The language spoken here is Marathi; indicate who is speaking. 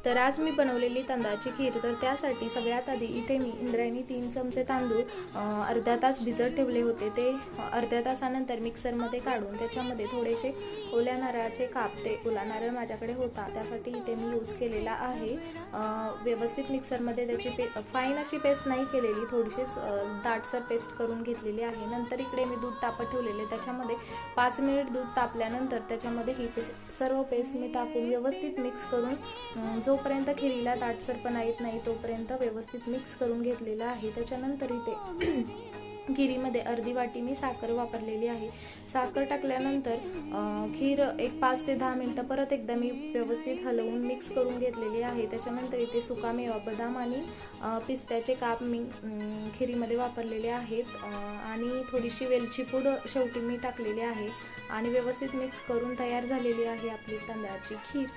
Speaker 1: तर आज मी बनवलेली तांदळाची खीर, तर त्यासाठी सगळ्यात आधी इथे मी इंद्रायणी 3 चमचे तांदूळ अर्धा तास भिजत ठेवले होते. ते अर्ध्या तासानंतर मिक्सरमध्ये काढून त्याच्यामध्ये थोडेसे ओल्या नारळाचे काप, ते ओला नारळ माझ्याकडे होता त्यासाठी इथे मी यूज केलेला आहे. व्यवस्थित मिक्सरमध्ये त्याची फाईन अशी पेस्ट नाही केलेली, थोडीशीच दाटसर पेस्ट करून घेतलेली आहे. नंतर इकडे मी दूध तापत ठेवलेले, त्याच्यामध्ये 5 मिनिट दूध तापल्यानंतर त्याच्यामध्ये ही सर्व पेस्ट मी टाकून व्यवस्थित मिक्स करून जोपर्यंत खिरीला दाटसरपणा येत नाही तोपर्यंत व्यवस्थित मिक्स करून घेतलेला आहे. त्याच्यानंतर इथे खिरीमध्ये अर्धी वाटी मी साखर वापरलेली आहे. साखर टाकल्यानंतर खीर एक 5 ते 10 मिनटं परत एकदा मी व्यवस्थित हलवून मिक्स करून घेतलेली आहे. त्याच्यानंतर इथे सुकामेवा, बदाम आणि पिस्त्याचे काप मी खिरीमध्ये वापरलेले आहेत आणि थोडीशी वेलची पूड शेवटी मी टाकलेली आहे आणि व्यवस्थित मिक्स करून तयार झालेली आहे आपली तांदळाची खीर.